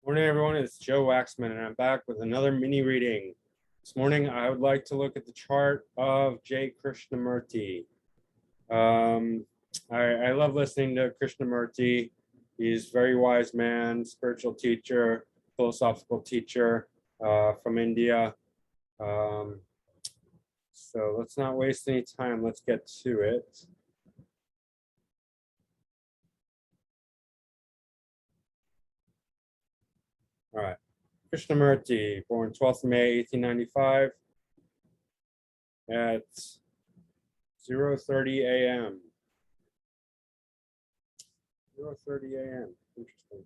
Morning, everyone. It's Joe Waxman, and I'm back with another mini reading. This morning, I would like to look at the chart of Jidu Krishnamurti. I love listening to Krishnamurti. He's a very wise man, spiritual teacher, philosophical teacher from India. So let's not waste any time. Let's get to it. All right. Krishnamurti, born 12th May 1895 at 0:30 a.m. 0:30 a.m. Interesting. I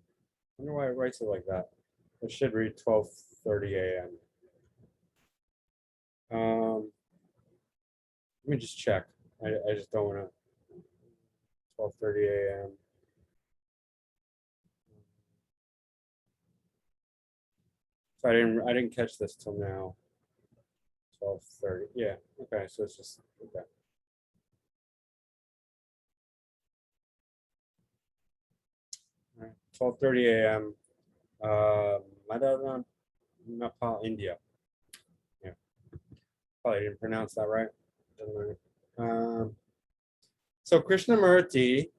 wonder why it writes it like that. It should read 12:30 a.m. Let me just check. I just don't want to. 12:30 a.m. So I didn't catch this till now. 12:30. Yeah. Okay. So it's just okay. All right. 12:30 a.m. Madana, Nepal, India. Yeah. Probably didn't pronounce that right. Doesn't matter. So Krishnamurti,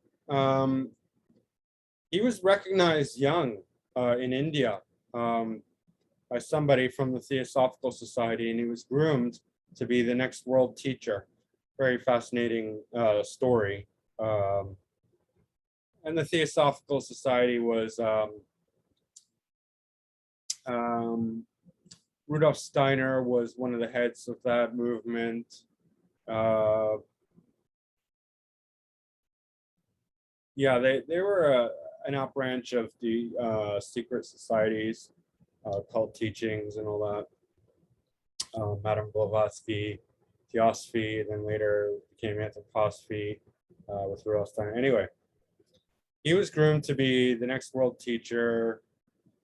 he was recognized young in India by somebody from the Theosophical Society, and he was groomed to be the next world teacher. Very fascinating story. And the Theosophical Society was Rudolf Steiner was one of the heads of that movement. Yeah, they were an outbranch of the secret societies, cult teachings and all that. Madame Blavatsky, Theosophy, and then later became Anthroposophy with Rudolf Steiner. Anyway, he was groomed to be the next world teacher.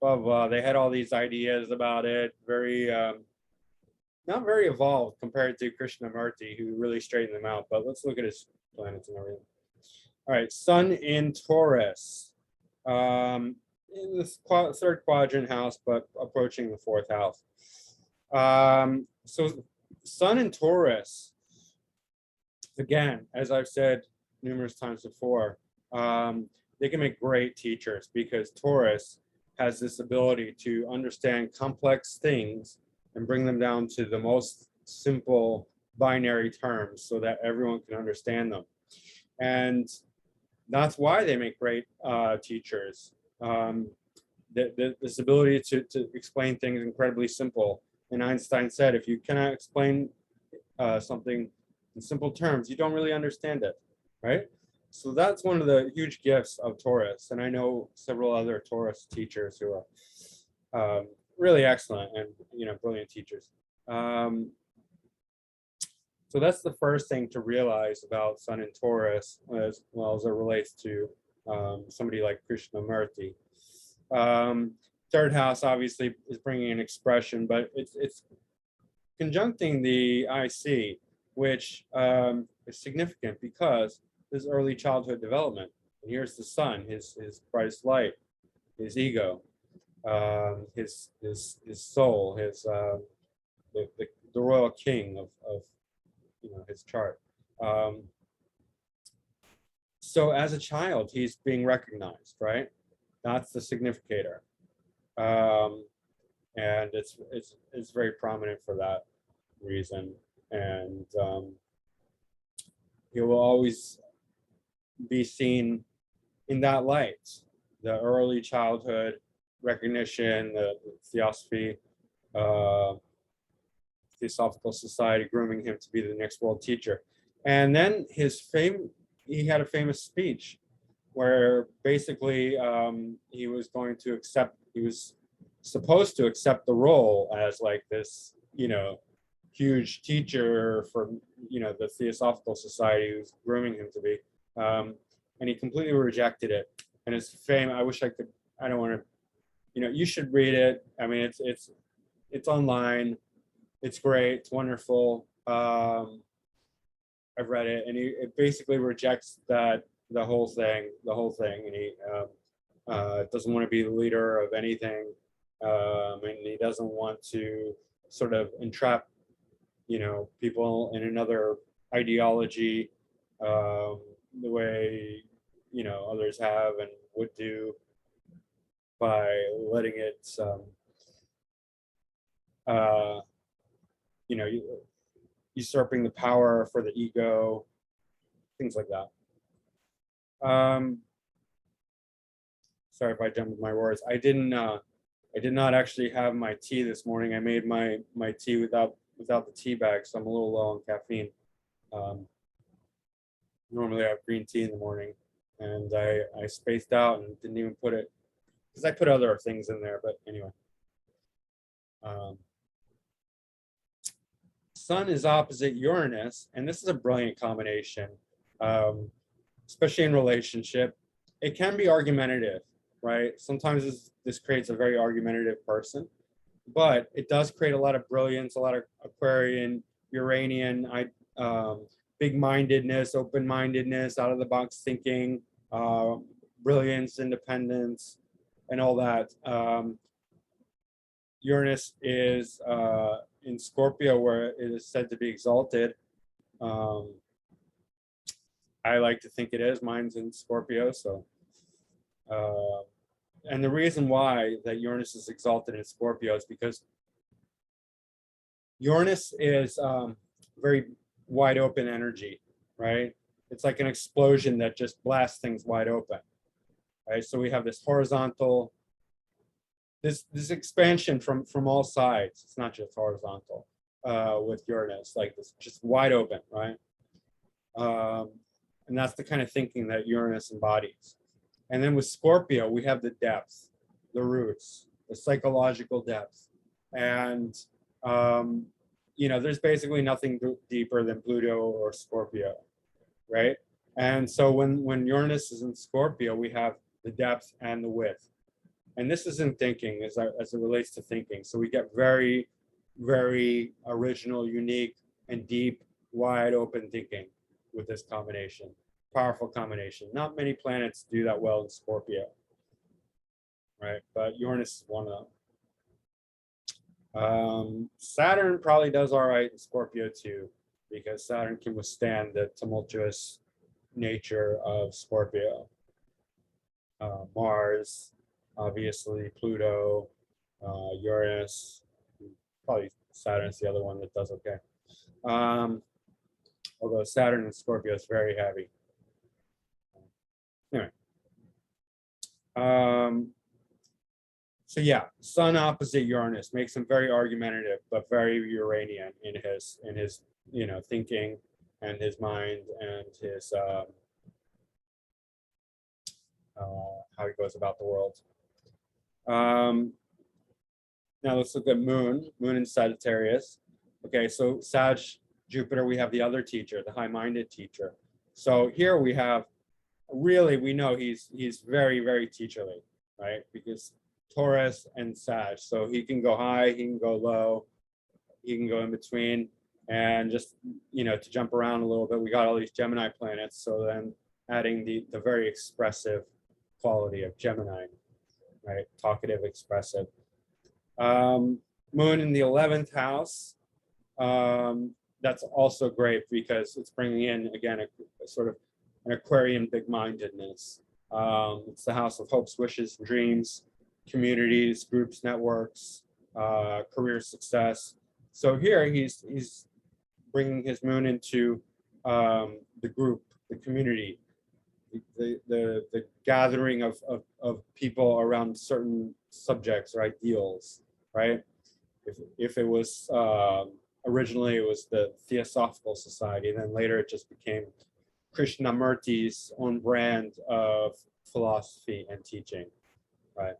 Blah, blah. They had all these ideas about it. Very, not very evolved compared to Krishnamurti, who really straightened them out. But let's look at his planets and everything. All right, Sun in Taurus, in the third quadrant house, but approaching the fourth house. So Sun in Taurus, again, as I've said numerous times before, they can make great teachers because Taurus has this ability to understand complex things and bring them down to the most simple binary terms so that everyone can understand them. And that's why they make great teachers. This ability to explain things incredibly simple. And Einstein said, if you cannot explain something in simple terms, you don't really understand it, right? So that's one of the huge gifts of Taurus. And I know several other Taurus teachers who are really excellent and brilliant teachers. So that's the first thing to realize about Sun in Taurus, as well as it relates to somebody like Krishnamurti. Third house obviously is bringing an expression, but it's conjuncting the IC, which is significant because this early childhood development. And here's the Sun, his brightest light, his ego, his soul, his the royal king of his chart. So as a child, he's being recognized, right? That's the significator. And it's very prominent for that reason. And he will always be seen in that light, the early childhood recognition, the theosophy, Theosophical Society grooming him to be the next world teacher. And then he had a famous speech where basically he was supposed to accept the role as like this, huge teacher for, the Theosophical Society who's grooming him to be. And he completely rejected it. And his fame, I wish I could, I don't want to, you should read it. I mean, it's online. It's great. It's wonderful. I've read it, and it basically rejects the whole thing. And he doesn't want to be the leader of anything, and he doesn't want to sort of entrap, people in another ideology, the way, others have and would do, by letting it, you know, usurping the power for the ego, things like that. Sorry if I jumped my words. I did not actually have my tea this morning. I made my tea without the tea bag, so I'm a little low on caffeine. Normally I have green tea in the morning, and I spaced out and didn't even put it, because I put other things in there, but anyway. Sun is opposite Uranus, and this is a brilliant combination, especially in relationship. It can be argumentative, right? Sometimes this creates a very argumentative person, but it does create a lot of brilliance, a lot of Aquarian, Uranian, big-mindedness, open-mindedness, out-of-the-box thinking, brilliance, independence, and all that. Uranus is in Scorpio, where it is said to be exalted. I like to think it is. Mine's in Scorpio, so. And the reason why that Uranus is exalted in Scorpio is because Uranus is very wide open energy, right? It's like an explosion that just blasts things wide open, right? So we have this horizontal, this expansion from all sides. It's not just horizontal with Uranus, like this, just wide open, right? And that's the kind of thinking that Uranus embodies. And then with Scorpio, we have the depth, the roots, the psychological depth. And, there's basically nothing deeper than Pluto or Scorpio, right? And so when Uranus is in Scorpio, we have the depth and the width. And this is in thinking as it relates to thinking. So we get very, very original, unique, and deep, wide open thinking with this combination. Powerful combination. Not many planets do that well in Scorpio, right? But Uranus is one of them. Saturn probably does all right in Scorpio too, because Saturn can withstand the tumultuous nature of Scorpio. Mars, obviously, Pluto, Uranus, probably Saturn's the other one that does okay. Although Saturn in Scorpio is very heavy. Anyway. So yeah, Sun opposite Uranus makes him very argumentative, but very Uranian in his thinking and his mind and his how he goes about the world. Now let's look at Moon in Sagittarius. Okay, so Sag, Jupiter, we have the other teacher, the high-minded teacher. So here we have, really, we know he's very, very teacherly, right? Because Taurus and Sag, so he can go high, he can go low, he can go in between, and just, to jump around a little bit, we got all these Gemini planets, so then adding the very expressive quality of Gemini, right? Talkative, expressive. Moon in the 11th house, that's also great because it's bringing in, again, a sort of an Aquarian big-mindedness. It's the house of hopes, wishes, and dreams, communities, groups, networks, career success. So here he's bringing his moon into the group, the community, the gathering of people around certain subjects or ideals, right? If it was originally it was the Theosophical Society, and then later it just became Krishnamurti's own brand of philosophy and teaching, right?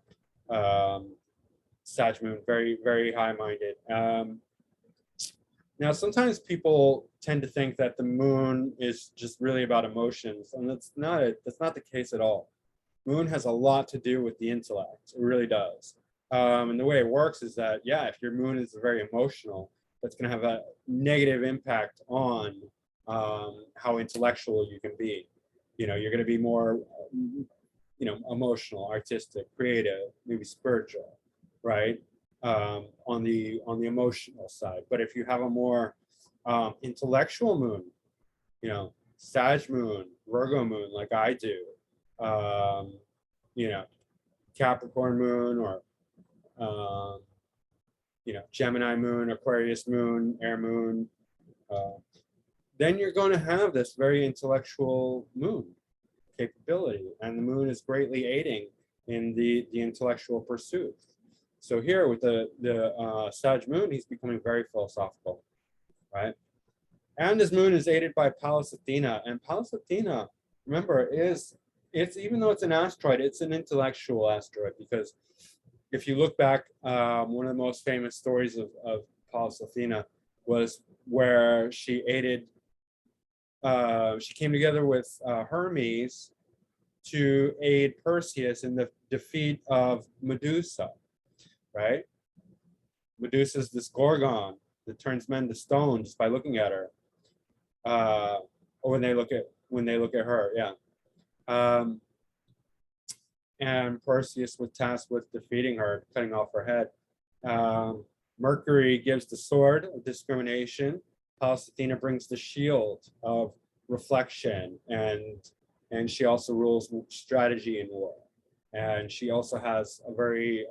Sag moon, very, very high-minded. Now, sometimes people tend to think that the moon is just really about emotions, and that's not the case at all. Moon has a lot to do with the intellect. It really does. And the way it works is that, yeah, if your moon is very emotional, that's going to have a negative impact on how intellectual you can be. You're going to be more you know, emotional, artistic, creative, maybe spiritual, right? On the emotional side. But if you have a more intellectual moon, you know, Sag moon, Virgo moon, like I do, you know, Capricorn moon, or you know, Gemini moon, Aquarius moon, air moon, then you're going to have this very intellectual moon capability, and the moon is greatly aiding in the intellectual pursuit. So here with the Sag moon, he's becoming very philosophical, right? And his moon is aided by Pallas Athena, and Pallas Athena, remember, it's even though it's an asteroid, it's an intellectual asteroid, because if you look back, one of the most famous stories of Pallas Athena was where she aided, she came together with Hermes to aid Perseus in the defeat of Medusa, right? Medusa is this gorgon that turns men to stone just by looking at her, or when they look at her, yeah. And Perseus was tasked with defeating her, cutting off her head. Mercury gives the sword of discrimination. Pallas Athena brings the shield of reflection, and she also rules strategy in war. And she also has a very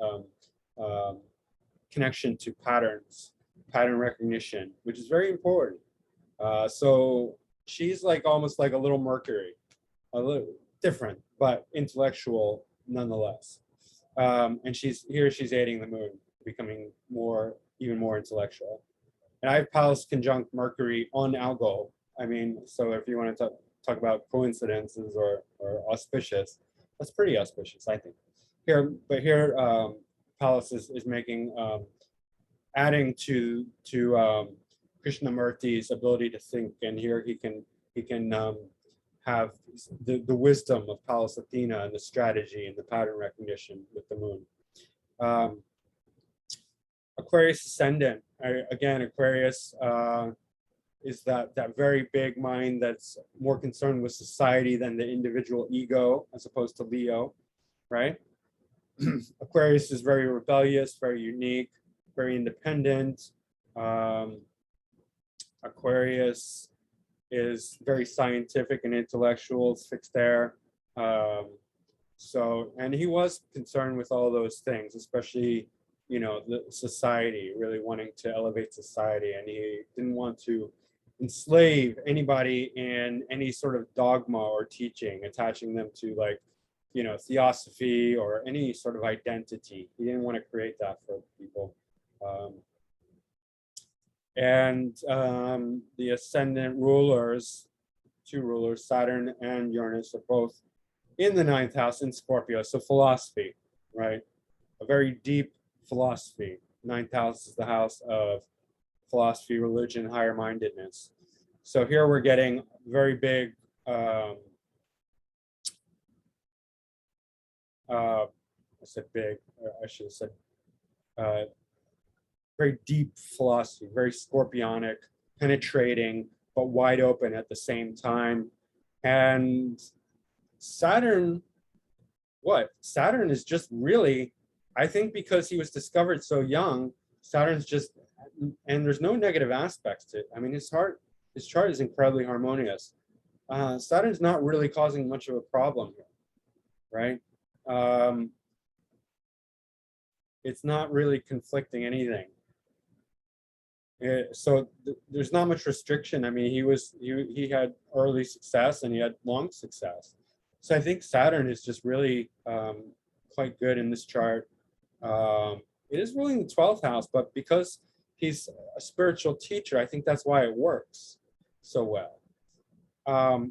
connection to patterns, pattern recognition, which is very important. So she's like almost like a little Mercury, a little different, but intellectual nonetheless. And she's aiding the moon, becoming even more intellectual. And I have Pallas conjunct Mercury on Algol. I mean, so if you want to talk about coincidences or auspicious, that's pretty auspicious, I think. Here Pallas is making, adding to Krishnamurti's ability to think, and here he can have the wisdom of Pallas Athena and the strategy and the pattern recognition with the moon. Aquarius Ascendant, again, Aquarius is that very big mind that's more concerned with society than the individual ego, as opposed to Leo, right? Aquarius is very rebellious, very unique, very independent. Aquarius is very scientific and intellectual, it's fixed there. And he was concerned with all those things, especially, you know, the society, really wanting to elevate society, and he didn't want to enslave anybody in any sort of dogma or teaching, attaching them to, like, you know, theosophy or any sort of identity. He didn't want to create that for people. The ascendant rulers, two rulers, Saturn and Uranus, are both in the 9th house in Scorpio. So philosophy, right? A very deep philosophy. 9th house is the house of philosophy, religion, higher mindedness. So here we're getting very big, I said big, I should have said very deep philosophy, very scorpionic, penetrating, but wide open at the same time. And Saturn is just really, I think because he was discovered so young, Saturn's just, and there's no negative aspects to it. I mean, his chart is incredibly harmonious. Saturn's not really causing much of a problem here, right? It's not really conflicting anything. There's not much restriction. I mean, he had early success and he had long success. So I think Saturn is just really quite good in this chart. It is ruling the 12th house, but because he's a spiritual teacher, I think that's why it works so well. So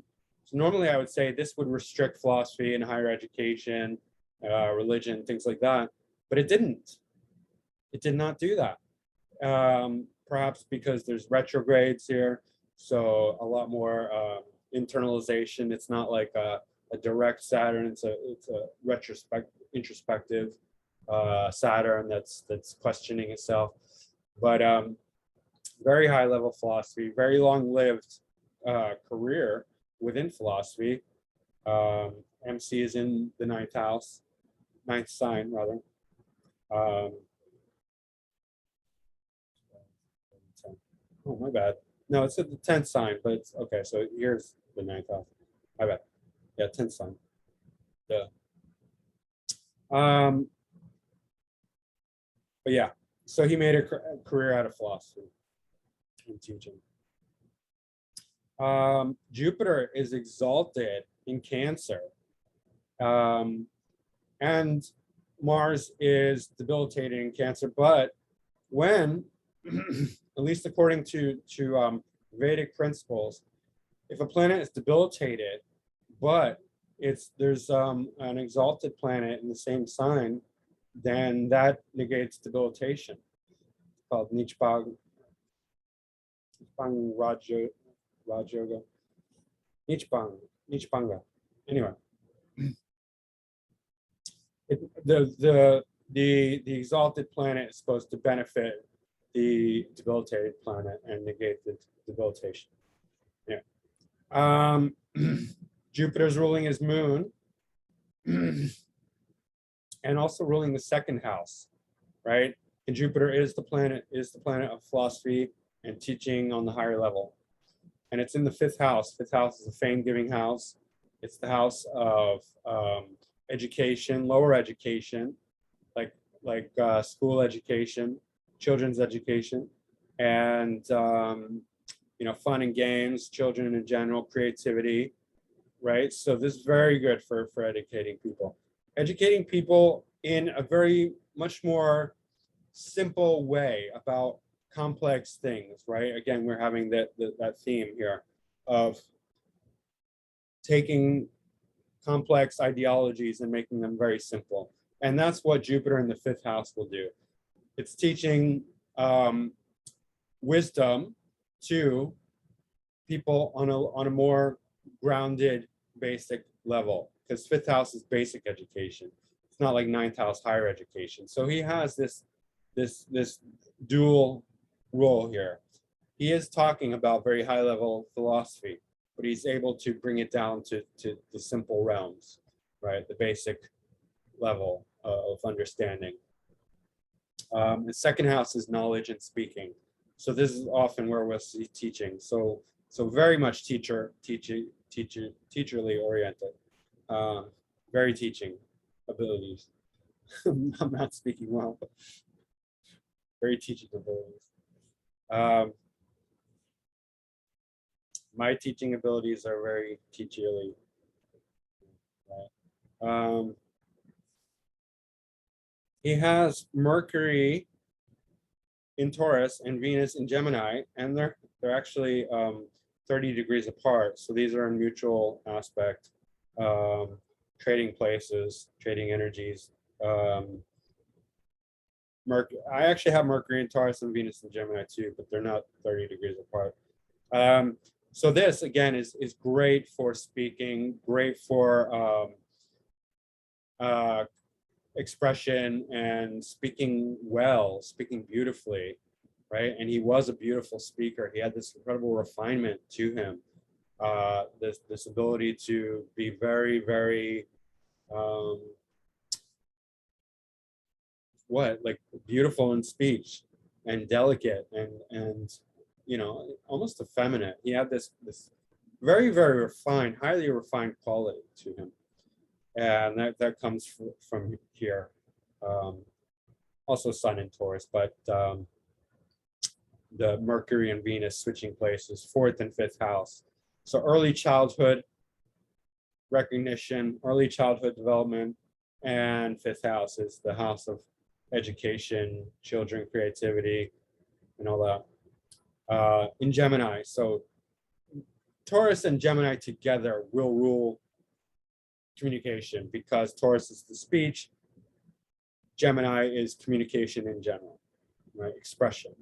normally I would say this would restrict philosophy and higher education, religion, things like that, but it didn't. It did not do that. Perhaps because there's retrogrades here, so a lot more internalization. It's not like a direct Saturn. It's a introspective Saturn that's questioning itself. But very high level philosophy, very long lived career within philosophy. MC is in the ninth house, ninth sign rather. Oh, my bad. No, it's at the 10th sign, but it's okay. So here's the ninth house. My bad. Yeah, 10th sign. Yeah. But yeah, so he made a career out of philosophy and teaching. Jupiter is exalted in Cancer. And Mars is debilitated in Cancer, but when, at least according to Vedic principles, if a planet is debilitated, but there's an exalted planet in the same sign, then that negates debilitation. It's called Nichbang Rajoga. Nichbanga. Anyway. The exalted planet is supposed to benefit the debilitated planet and negate the debilitation. Yeah. Jupiter's ruling his moon and also ruling the second house, right? And Jupiter is the planet of philosophy and teaching on the higher level. And it's in the fifth house. Fifth house is a fame-giving house. It's the house of education, lower education, like school education, children's education, and fun and games, children in general, creativity, right? So this is very good for educating people. Educating people in a very much more simple way about complex things, right? Again, we're having that theme here of taking complex ideologies and making them very simple. And that's what Jupiter in the fifth house will do. It's teaching wisdom to people on a more grounded, basic level, because fifth house is basic education. It's not like ninth house higher education. So he has this dual role here. He is talking about very high level philosophy, but he's able to bring it down to the simple realms, right? The basic level of understanding. The second house is knowledge and speaking. So this is often where we'll see teaching. So very much teacherly oriented, very teaching abilities. I'm not speaking well, but very teaching abilities. My teaching abilities are very teacherly. Right? He has Mercury in Taurus and Venus in Gemini, and they're actually 30 degrees apart. So these are in mutual aspect, trading places, trading energies. I actually have Mercury in Taurus and Venus in Gemini too, but they're not 30 degrees apart. So this again is great for speaking, great for expression and speaking well, speaking beautifully, right? And he was a beautiful speaker. He had this incredible refinement to him, this ability to be very, very, beautiful in speech and delicate and almost effeminate. He had this very, very refined, highly refined quality to him. And that comes from here. Also Sun in Taurus, but the Mercury and Venus switching places, fourth and fifth house. So early childhood recognition, early childhood development, and fifth house is the house of education, children, creativity, and all that. In Gemini, so Taurus and Gemini together will rule communication, because Taurus is the speech, Gemini is communication in general, right? Expression.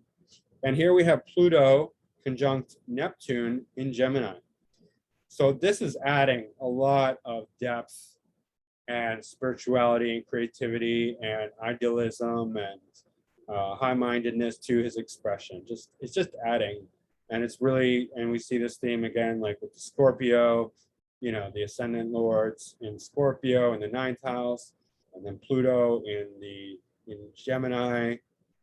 And here we have Pluto conjunct Neptune in Gemini. So this is adding a lot of depth and spirituality and creativity and idealism and high-mindedness to his expression. It's just adding, and it's really, and we see this theme again, like with the Scorpio, the ascendant lords in Scorpio in the ninth house, and then Pluto in Gemini.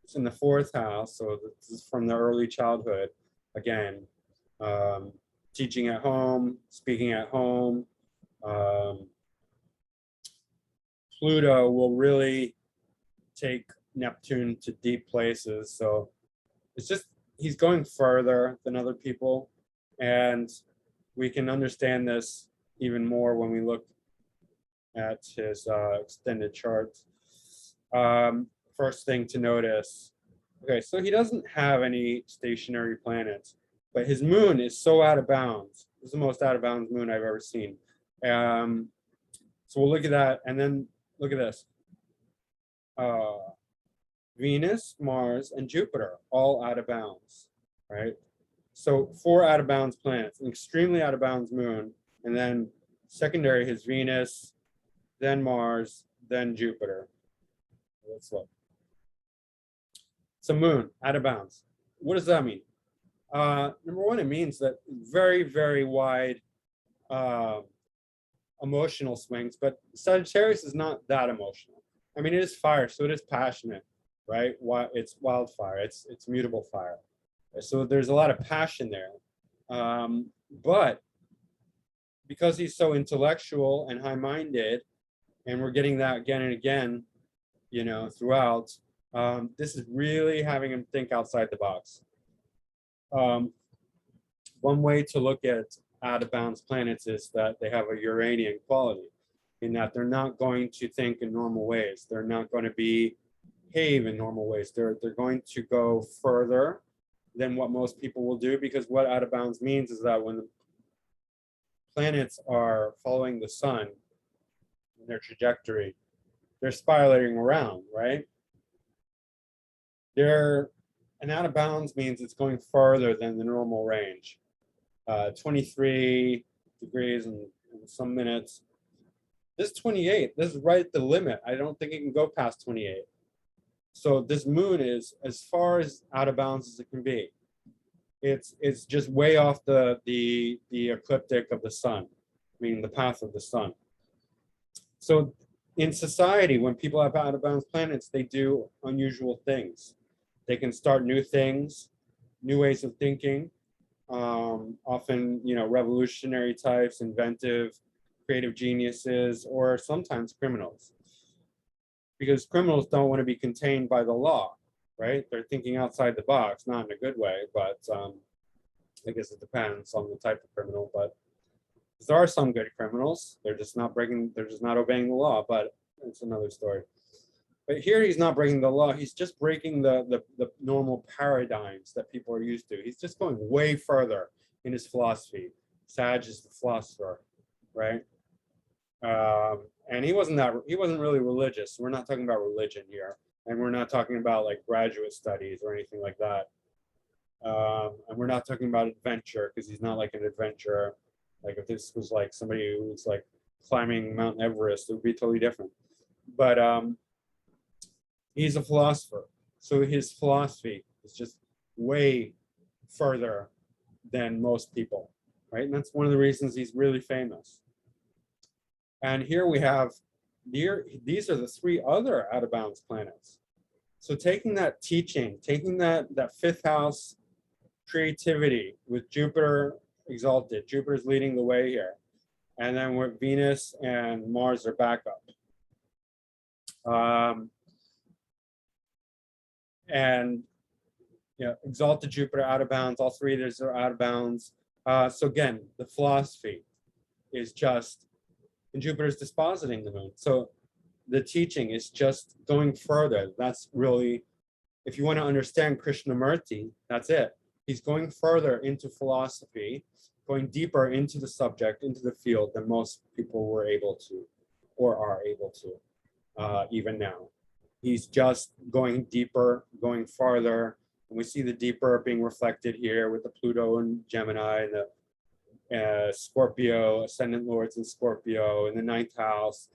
It's in the fourth house, so this is from the early childhood. Again, teaching at home, speaking at home. Pluto will really take Neptune to deep places. So it's just, he's going further than other people. And we can understand this even more when we look at his extended chart. First thing to notice, okay, so he doesn't have any stationary planets, but his moon is so out of bounds. This is the most out of bounds moon I've ever seen. So we'll look at that, and then look at this. Venus, Mars, and Jupiter, all out of bounds, right? So 4 out of bounds planets, an extremely out of bounds moon, and then secondary his Venus, then Mars, then Jupiter. Let's look. So moon, out of bounds. What does that mean? Number one, it means that very, very wide emotional swings, but Sagittarius is not that emotional. I mean, it is fire, so it is passionate, right? It's wildfire, it's mutable fire. So there's a lot of passion there. But because he's so intellectual and high-minded, and we're getting that again and again, throughout, this is really having him think outside the box. One way to look at out of bounds planets is that they have a Uranian quality, in that they're not going to think in normal ways. They're not going to behave in normal ways. They're going to go further than what most people will do, because what out of bounds means is that when the planets are following the sun in their trajectory, they're spiraling around, right? And out of bounds means it's going farther than the normal range. 23 degrees in some minutes. This 28, this is right at the limit. I don't think it can go past 28. So this moon is as far as out of bounds as it can be. It's just way off the ecliptic of the sun, meaning the path of the sun. So in society, when people have out of bounds planets, they do unusual things. They can start new things, new ways of thinking, often, revolutionary types, inventive, creative geniuses, or sometimes criminals. Because criminals don't want to be contained by the law, right? They're thinking outside the box, not in a good way, but I guess it depends on the type of criminal. But there are some good criminals. They're just not obeying the law, but it's another story. But here he's not breaking the law. He's just breaking the normal paradigms that people are used to. He's just going way further in his philosophy. Sag is the philosopher, right? And he wasn't really religious. We're not talking about religion here, and we're not talking about like graduate studies or anything like that. And we're not talking about adventure, because he's not like an adventurer. Like if this was like somebody who was like climbing Mount Everest, it would be totally different. But he's a philosopher, so his philosophy is just way further than most people, right? And that's one of the reasons he's really famous. And here we have, these are the 3 other out of bounds planets. So taking that teaching, taking that 5th house creativity with Jupiter exalted, Jupiter's leading the way here. And then with Venus and Mars are back up. And exalted Jupiter out of bounds, all 3 of these are out of bounds. So again, the philosophy is just, and Jupiter's dispositing the moon. So the teaching is just going further. That's really, if you want to understand Krishnamurti, that's it. He's going further into philosophy, going deeper into the subject, into the field than most people were able to, or are able to, even now. He's just going deeper, going farther. And we see the deeper being reflected here with the Pluto and Gemini and the Scorpio, ascendant lords in Scorpio in the 9th house,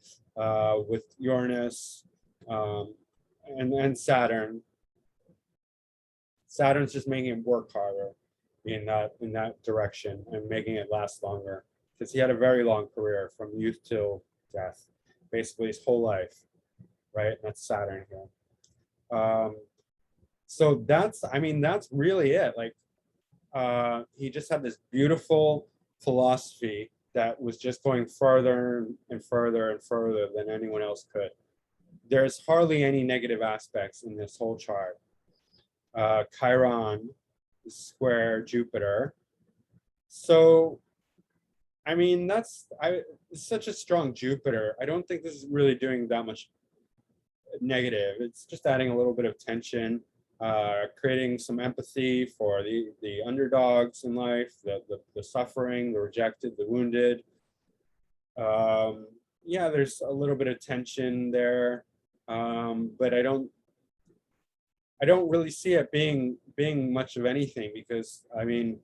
with Uranus and Saturn. Saturn's just making it work harder in that direction and making it last longer. because he had a very long career from youth till death, basically his whole life, right? That's Saturn here. So that's, I mean, that's really it. Like, he just had this beautiful philosophy that was just going further and further and further than anyone else could. There's hardly any negative aspects in this whole chart. Chiron is square Jupiter. So, I mean, it's such a strong Jupiter. I don't think this is really doing that much negative. It's just adding a little bit of tension, creating some empathy for the underdogs in life, the suffering, the rejected, the wounded. Yeah, there's a little bit of tension there, but I don't really see it being much of anything, because I mean,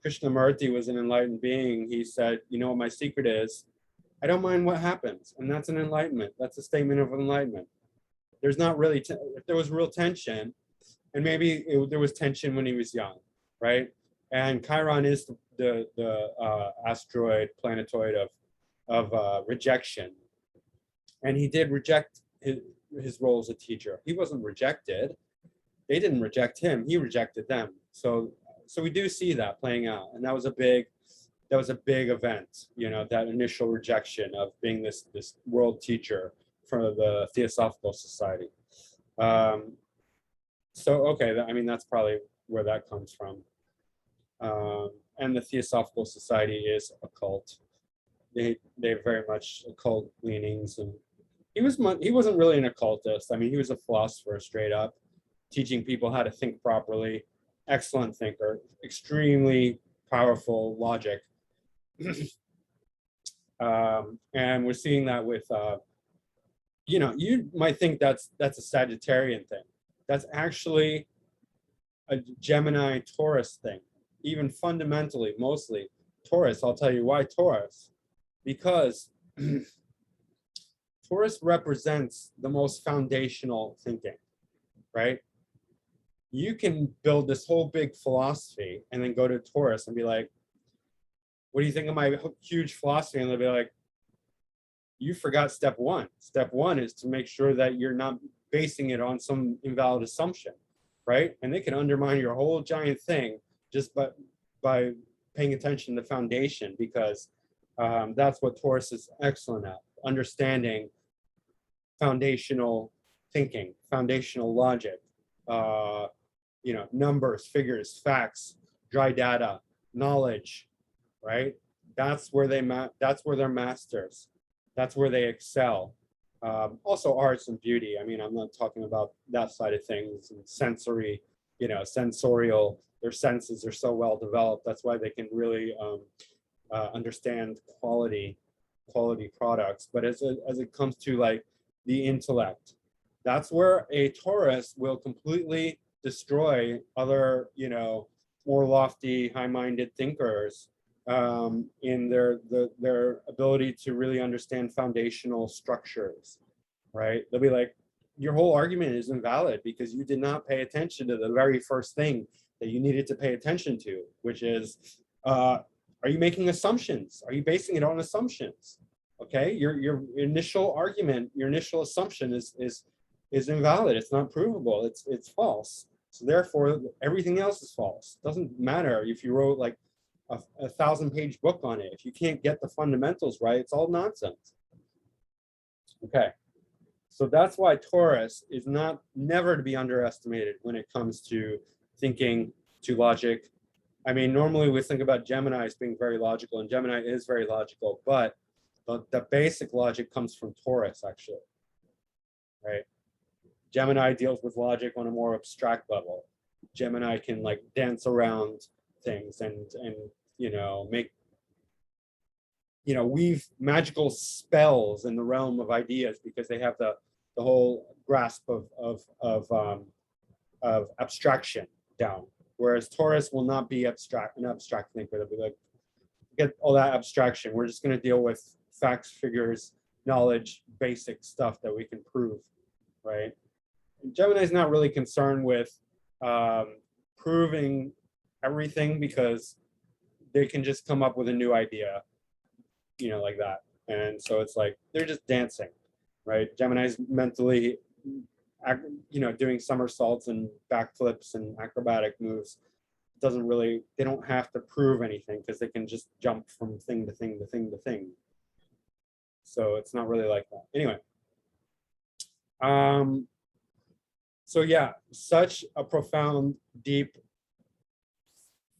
Krishnamurti was an enlightened being. He said, you know what my secret is? I don't mind what happens, and that's an enlightenment. That's a statement of enlightenment. There's not really, if there was real tension, and maybe there was tension when he was young, right? And Chiron is the asteroid, planetoid of rejection. And he did reject his role as a teacher. He wasn't rejected. They didn't reject him. He rejected them. So we do see that playing out. And that was a big event, you know, that initial rejection of being this world teacher for the Theosophical Society. So, okay, I mean, that's probably where that comes from. And the Theosophical Society is a cult. They have very much occult leanings, and he wasn't really an occultist. I mean, he was a philosopher straight up, teaching people how to think properly. Excellent thinker, extremely powerful logic. And we're seeing that with, you know, you might think that's a Sagittarian thing. That's actually a Gemini Taurus thing, even fundamentally, mostly Taurus. I'll tell you why Taurus. Because Taurus represents the most foundational thinking, right? You can build this whole big philosophy and then go to Taurus and be like, what do you think of my huge philosophy? And they'll be like, you forgot step one. Step one is to make sure that you're not basing it on some invalid assumption, right? And they can undermine your whole giant thing just by paying attention to foundation, because that's what Taurus is excellent at, understanding foundational thinking, foundational logic, you know, numbers, figures, facts, dry data, knowledge, right? That's where they're masters. That's where they excel. Also arts and beauty. I mean, I'm not talking about that side of things, and sensory, you know, sensorial. Their senses are so well developed. That's why they can really understand quality products. But as it comes to like the intellect, that's where a Taurus will completely destroy other, you know, more lofty, high-minded thinkers in their ability to really understand foundational structures, right? They'll be like, your whole argument is invalid because you did not pay attention to the very first thing that you needed to pay attention to, which is, are you making assumptions? Are you basing it on assumptions? Okay, your initial argument, your initial assumption is invalid. It's not provable. It's false. So therefore, everything else is false. It doesn't matter if you wrote like a 1,000-page book on it. If you can't get the fundamentals right, it's all nonsense. Okay, so that's why Taurus is never to be underestimated when it comes to thinking, to logic. I mean, normally we think about Gemini as being very logical, and Gemini is very logical, but the basic logic comes from Taurus, actually, right? Gemini deals with logic on a more abstract level. Gemini can like dance around things and you know, make, you know, weave magical spells in the realm of ideas, because they have the whole grasp of abstraction down. Whereas Taurus will not be an abstract thinker. They'll be like, get all that abstraction. We're just going to deal with facts, figures, knowledge, basic stuff that we can prove, right? And Gemini is not really concerned with proving everything, because they can just come up with a new idea. you know, like that. And so it's like they're just dancing, right? Gemini's mentally, you know, doing somersaults and backflips and acrobatic moves. Doesn't really, they don't have to prove anything because they can just jump from thing to thing to thing to thing. So it's not really like that. Anyway. So yeah, such a profound, deep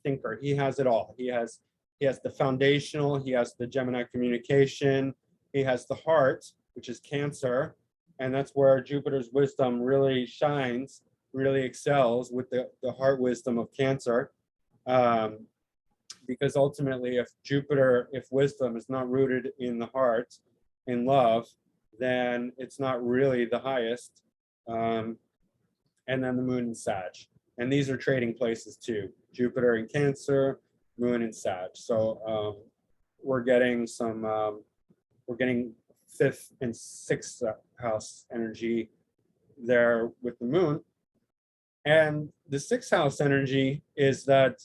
thinker. He has it all. He has the foundational, he has the Gemini communication, he has the heart, which is Cancer, and that's where Jupiter's wisdom really shines, really excels with the heart wisdom of Cancer. Because ultimately, if wisdom is not rooted in the heart, in love, then it's not really the highest. And then the moon in Sag. And these are trading places too. Jupiter in Cancer, moon in Sag. So we're getting some, we're getting 5th and 6th house energy there with the moon. And the 6th house energy is that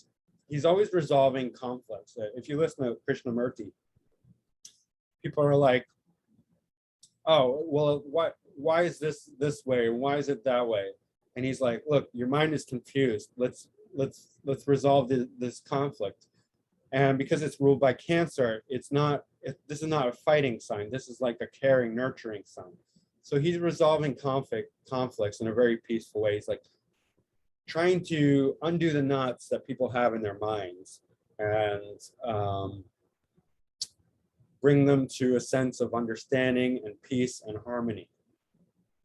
he's always resolving conflicts. If you listen to Krishnamurti, people are like, oh, well, why is this way? Why is it that way? And he's like, look, your mind is confused. Let's resolve this conflict. And because it's ruled by Cancer, this is not a fighting sign. This is like a caring, nurturing sign. So he's resolving conflicts in a very peaceful way. He's like trying to undo the knots that people have in their minds and bring them to a sense of understanding and peace and harmony.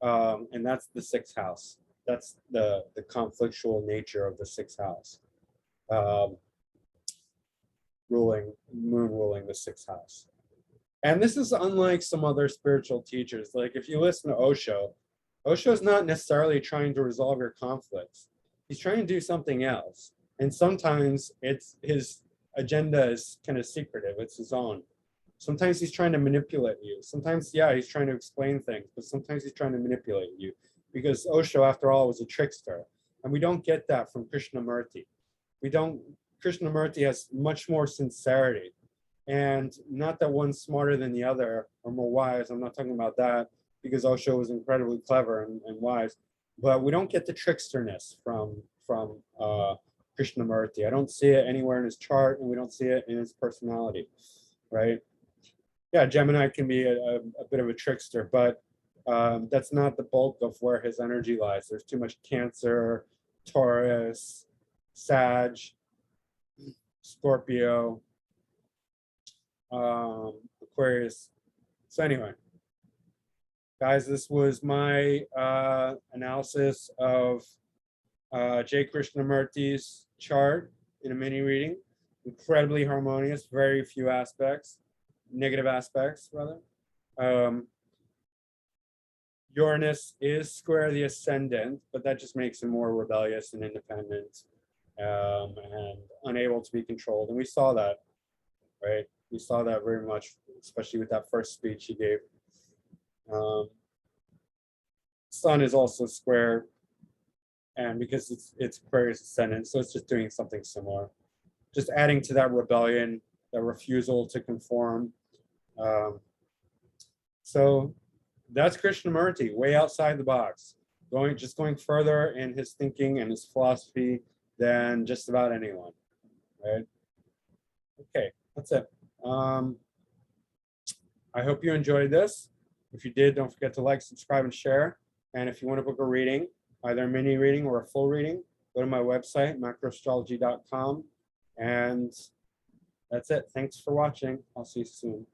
And that's the 6th house. That's the conflictual nature of the 6th house. Moon ruling the 6th house. And this is unlike some other spiritual teachers. Like if you listen to Osho is not necessarily trying to resolve your conflicts. He's trying to do something else. And sometimes his agenda is kind of secretive. It's his own. Sometimes he's trying to manipulate you. Sometimes, yeah, he's trying to explain things, but sometimes he's trying to manipulate you. Because Osho, after all, was a trickster. And we don't get that from Krishnamurti. Krishnamurti has much more sincerity. And not that one's smarter than the other or more wise. I'm not talking about that because Osho was incredibly clever and wise. But we don't get the tricksterness from Krishnamurti. I don't see it anywhere in his chart, and we don't see it in his personality, right? Yeah, Gemini can be a bit of a trickster, but that's not the bulk of where his energy lies. There's too much Cancer, Taurus, Sag, Scorpio, Aquarius. So anyway, guys, this was my analysis of J. Krishnamurti's chart in a mini reading. Incredibly harmonious, very few negative aspects rather. Uranus is square the ascendant, but that just makes him more rebellious and independent and unable to be controlled. And we saw that, right? We saw that very much, especially with that first speech he gave. Sun is also square, and because it's Aquarius Ascendant, so it's just doing something similar. Just adding to that rebellion, that refusal to conform. So that's Krishnamurti, way outside the box, going further in his thinking and his philosophy than just about anyone, right? Okay, that's it. I hope you enjoyed this. If you did, don't forget to like, subscribe, and share. And if you want to book a reading, either a mini reading or a full reading, go to my website, macroastrology.com. And that's it. Thanks for watching. I'll see you soon.